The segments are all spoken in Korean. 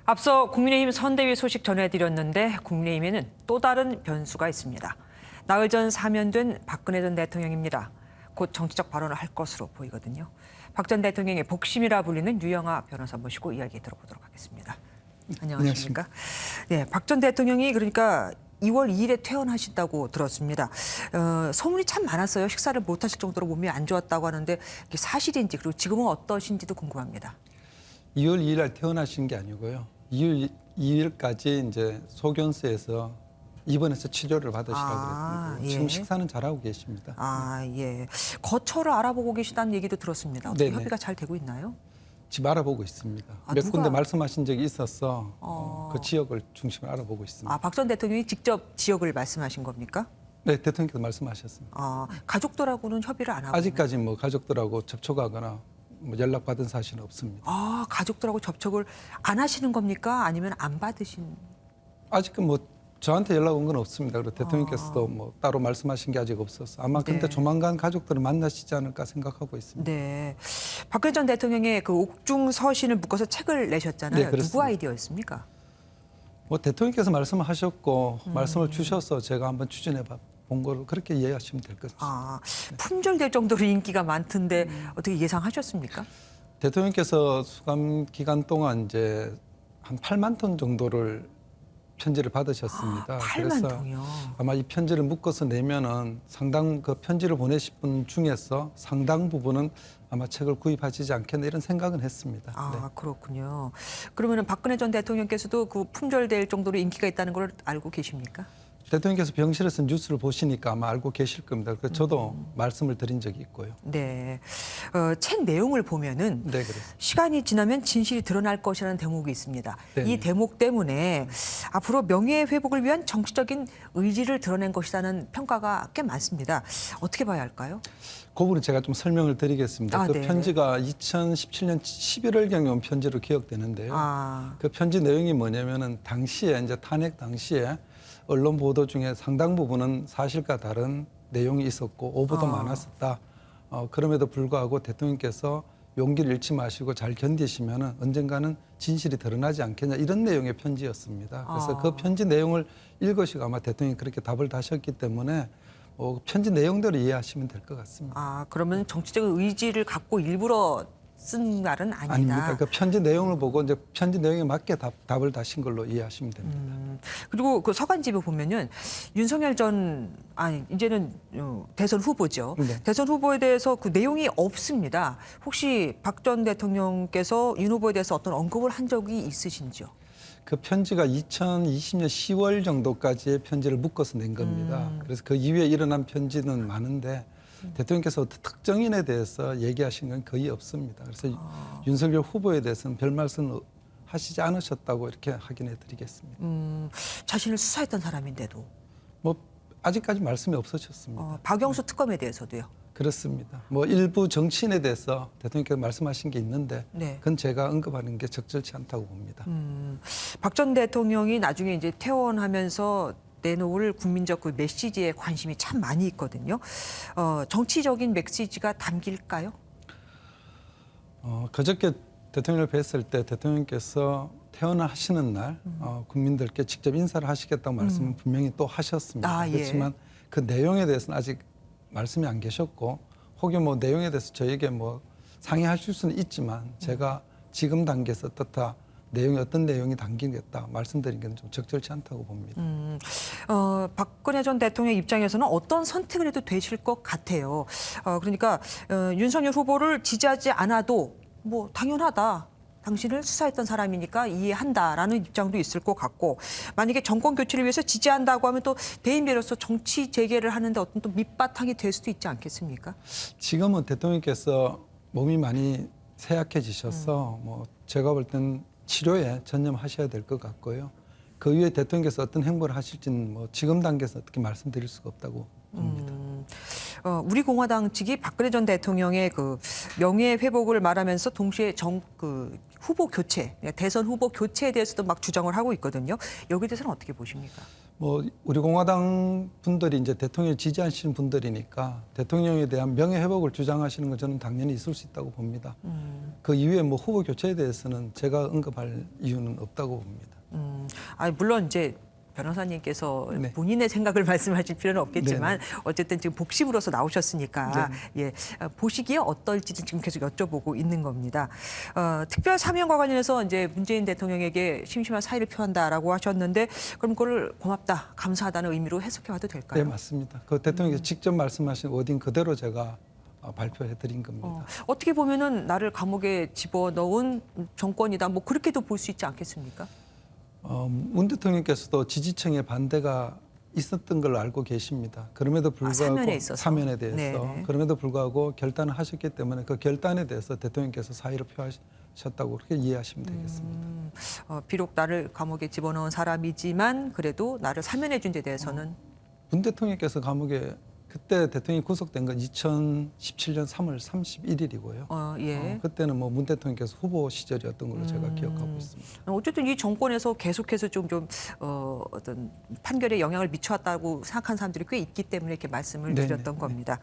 앞서 국민의힘 선대위 소식 전해드렸는데 국민의힘에는 또 다른 변수가 있습니다. 나흘 전 사면된 박근혜 전 대통령입니다. 곧 정치적 발언을 할 것으로 보이거든요. 박 전 대통령의 복심이라 불리는 유영하 변호사 모시고 이야기 들어보도록 하겠습니다. 안녕하십니까? 네, 박 전 대통령이 그러니까 2월 2일에 퇴원하신다고 들었습니다. 소문이 참 많았어요. 식사를 못 하실 정도로 몸이 안 좋았다고 하는데 이게 사실인지 그리고 지금은 어떠신지도 궁금합니다. 2월 2일 날 퇴원하신 게 아니고요. 2월 2일까지 이제 소견서에서 입원해서 치료를 받으시라고 그랬는데 지금 식사는 잘하고 계십니다. 예. 거처를 알아보고 계시다는 얘기도 들었습니다. 어떻게 네네. 협의가 잘 되고 있나요? 집 알아보고 있습니다. 몇 누가? 군데 말씀하신 적이 있어서 그 지역을 중심으로 알아보고 있습니다. 박 전 대통령이 직접 지역을 말씀하신 겁니까? 네, 대통령께서 말씀하셨습니다. 가족들하고는 협의를 안 하고 아직까지 뭐 가족들하고 접촉하거나 뭐 연락받은 사실은 없습니다. 가족들하고 접촉을 안 하시는 겁니까? 아니면 안 받으신? 아직은 뭐 저한테 연락 온 건 없습니다. 그리고 대통령께서도 뭐 따로 말씀하신 게 아직 없어서 아마 근데 네. 조만간 가족들을 만나시지 않을까 생각하고 있습니다. 네. 박근혜 전 대통령의 그 옥중 서신을 묶어서 책을 내셨잖아요. 네, 그렇습니다. 누구 아이디어였습니까? 뭐 대통령께서 말씀하셨고 말씀을 주셔서 제가 한번 추진해 본 거를 그렇게 이해하시면 될 것 같습니다. 품절될 정도로 인기가 많던데 어떻게 예상하셨습니까? 대통령께서 수감 기간 동안 이제 한 8만 톤 정도를 편지를 받으셨습니다. 8만 통이요. 아마 이 편지를 묶어서 내면은 상당 그 편지를 보내신 분 중에서 상당 부분은 아마 책을 구입하시지 않겠나 이런 생각은 했습니다. 네. 그렇군요. 그러면은 박근혜 전 대통령께서도 그 품절될 정도로 인기가 있다는 걸 알고 계십니까? 대통령께서 병실에서 뉴스를 보시니까 아마 알고 계실 겁니다. 그래서 저도 말씀을 드린 적이 있고요. 네. 책 내용을 보면은 네, 그렇습니다. 시간이 지나면 진실이 드러날 것이라는 대목이 있습니다. 네네. 이 대목 때문에 앞으로 명예 회복을 위한 정치적인 의지를 드러낸 것이라는 평가가 꽤 많습니다. 어떻게 봐야 할까요? 그 부분은 제가 좀 설명을 드리겠습니다. 그 네. 편지가 2017년 11월경에 온 편지로 기억되는데요. 그 편지 내용이 뭐냐면은 당시에 이제 탄핵 당시에 언론 보도 중에 상당 부분은 사실과 다른 내용이 있었고 오보도 많았었다. 그럼에도 불구하고 대통령께서 용기를 잃지 마시고 잘 견디시면은 언젠가는 진실이 드러나지 않겠냐 이런 내용의 편지였습니다. 그래서 그 편지 내용을 읽으시고 아마 대통령이 그렇게 답을 다셨기 때문에 편지 내용대로 이해하시면 될 것 같습니다. 그러면 정치적 의지를 갖고 일부러 쓴 말은 아니다. 아닙니다. 그 편지 내용을 보고 이제 편지 내용에 맞게 답을 다신 걸로 이해하시면 됩니다. 그리고 그 서간집에 보면은 윤석열 이제는 대선 후보죠. 네. 대선 후보에 대해서 그 내용이 없습니다. 혹시 박 전 대통령께서 윤 후보에 대해서 어떤 언급을 한 적이 있으신지요? 그 편지가 2020년 10월 정도까지의 편지를 묶어서 낸 겁니다. 그래서 그 이후에 일어난 편지는 많은데 대통령께서 특정인에 대해서 얘기하신 건 거의 없습니다. 그래서 윤석열 후보에 대해서는 별 말씀 하시지 않으셨다고 이렇게 확인해 드리겠습니다. 자신을 수사했던 사람인데도. 뭐 아직까지 말씀이 없으셨습니다. 박영수 특검에 대해서도요. 그렇습니다. 뭐 일부 정치인에 대해서 대통령께서 말씀하신 게 있는데 네. 그건 제가 언급하는 게 적절치 않다고 봅니다. 박 전 대통령이 나중에 이제 퇴원하면서 내놓을 국민적 그 메시지에 관심이 참 많이 있거든요. 정치적인 메시지가 담길까요? 그저께 대통령을 뵀을 때 대통령께서 퇴원하시는 날 국민들께 직접 인사를 하시겠다고 말씀을 분명히 또 하셨습니다. 예. 그렇지만 그 내용에 대해서는 아직 말씀이 안 계셨고 혹여 뭐 내용에 대해서 저에게 뭐 상의하실 수는 있지만 제가 지금 단계에서 어떤 내용이 담기겠다 말씀드린 건 좀 적절치 않다고 봅니다. 박근혜 전 대통령 입장에서는 어떤 선택을 해도 되실 것 같아요. 그러니까 윤석열 후보를 지지하지 않아도 뭐 당연하다. 당신을 수사했던 사람이니까 이해한다라는 입장도 있을 것 같고 만약에 정권 교체를 위해서 지지한다고 하면 또 대인배로서 정치 재개를 하는데 어떤 또 밑바탕이 될 수도 있지 않겠습니까? 지금은 대통령께서 몸이 많이 쇠약해지셔서 뭐 제가 볼 땐 치료에 전념하셔야 될 것 같고요. 그 이후에 대통령께서 어떤 행보를 하실지는 뭐 지금 단계에서 어떻게 말씀드릴 수가 없다고 봅니다. 우리 공화당 측이 박근혜 전 대통령의 그 명예 회복을 말하면서 동시에 후보 교체, 대선 후보 교체에 대해서도 막 주장을 하고 있거든요. 여기에 대해서는 어떻게 보십니까? 뭐 우리 공화당 분들이 이제 대통령을 지지하시는 분들이니까 대통령에 대한 명예 회복을 주장하시는 건 저는 당연히 있을 수 있다고 봅니다. 그 이후에 뭐 후보 교체에 대해서는 제가 언급할 이유는 없다고 봅니다. 물론 이제 변호사님께서 네. 본인의 생각을 말씀하실 필요는 없겠지만 네네. 어쨌든 지금 복심으로서 나오셨으니까 네. 예, 보시기에 어떨지 지금 계속 여쭤보고 있는 겁니다. 특별 사면과 관련해서 이제 문재인 대통령에게 심심한 사의를 표한다라고 하셨는데 그럼 그걸 고맙다, 감사하다는 의미로 해석해봐도 될까요? 네, 맞습니다. 그 대통령께서 직접 말씀하신 워딩 그대로 제가 발표해드린 겁니다. 어떻게 보면은 나를 감옥에 집어넣은 정권이다, 뭐 그렇게도 볼 수 있지 않겠습니까? 문 대통령께서도 지지층의 반대가 있었던 걸로 알고 계십니다. 그럼에도 불구하고 사면에 있어서. 사면에 대해서 네네. 그럼에도 불구하고 결단을 하셨기 때문에 그 결단에 대해서 대통령께서 사의를 표하셨다고 그렇게 이해하시면 되겠습니다. 비록 나를 감옥에 집어넣은 사람이지만 그래도 나를 사면해 준 데 대해서는 문 대통령께서 감옥에 그때 대통령이 구속된 건 2017년 3월 31일이고요. 예. 그때는 뭐 문 대통령께서 후보 시절이었던 걸로 제가 기억하고 있습니다. 어쨌든 이 정권에서 계속해서 좀 어떤 판결에 영향을 미쳐왔다고 생각하는 사람들이 꽤 있기 때문에 이렇게 말씀을 네네. 드렸던 겁니다.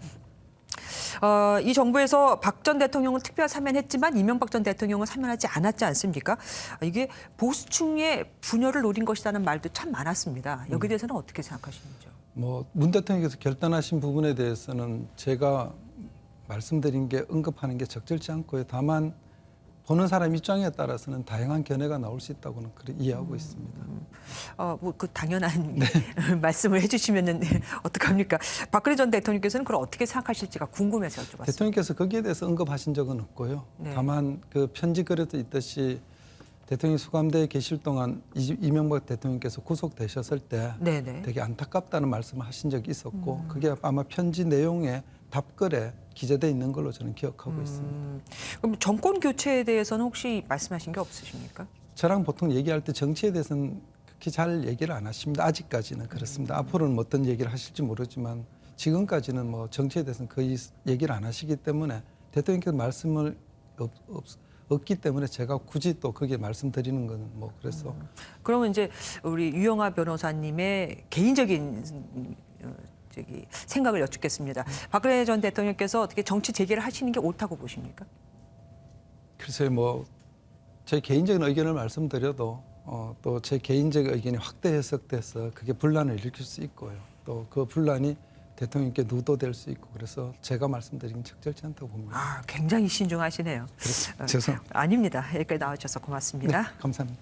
이 정부에서 박 전 대통령은 특별 사면했지만 이명박 전 대통령은 사면하지 않았지 않습니까? 이게 보수층의 분열을 노린 것이라는 말도 참 많았습니다. 여기에 대해서는 어떻게 생각하시는지요? 뭐 문 대통령께서 결단하신 부분에 대해서는 제가 말씀드린 게 언급하는 게 적절치 않고요. 다만 보는 사람 입장에 따라서는 다양한 견해가 나올 수 있다고는 그렇게 이해하고 있습니다. 뭐 그 당연한 말씀을 해주시면은 어떡합니까? 박근혜 전 대통령께서는 그걸 어떻게 생각하실지가 궁금해서 여쭤봤습니다. 대통령께서 거기에 대해서 언급하신 적은 없고요. 네. 다만 그 편지 글에도 있듯이 대통령이 수감대에 계실 동안 이명박 대통령께서 구속되셨을 때 네네. 되게 안타깝다는 말씀을 하신 적이 있었고 그게 아마 편지 내용에 답글에 기재되어 있는 걸로 저는 기억하고 있습니다. 그럼 정권 교체에 대해서는 혹시 말씀하신 게 없으십니까? 저랑 보통 얘기할 때 정치에 대해서는 그렇게 잘 얘기를 안 하십니다. 아직까지는 그렇습니다. 앞으로는 뭐 어떤 얘기를 하실지 모르지만 지금까지는 뭐 정치에 대해서는 거의 얘기를 안 하시기 때문에 대통령께서 말씀을 없기 때문에 제가 굳이 또 거기에 말씀드리는 건 뭐 그래서 그러면 이제 우리 유영하 변호사님의 개인적인 생각을 여쭙겠습니다. 박근혜 전 대통령께서 어떻게 정치 재개를 하시는 게 옳다고 보십니까? 글쎄요, 뭐 제 개인적인 의견을 말씀드려도 또 제 개인적 의견이 확대 해석돼서 그게 분란을 일으킬 수 있고요. 또 그 분란이 대통령께 누도될 수 있고 그래서 제가 말씀드리긴 적절치 않다고 봅니다. 굉장히 신중하시네요. 죄송합니다. 아닙니다. 여기까지 나와주셔서 고맙습니다. 네, 감사합니다.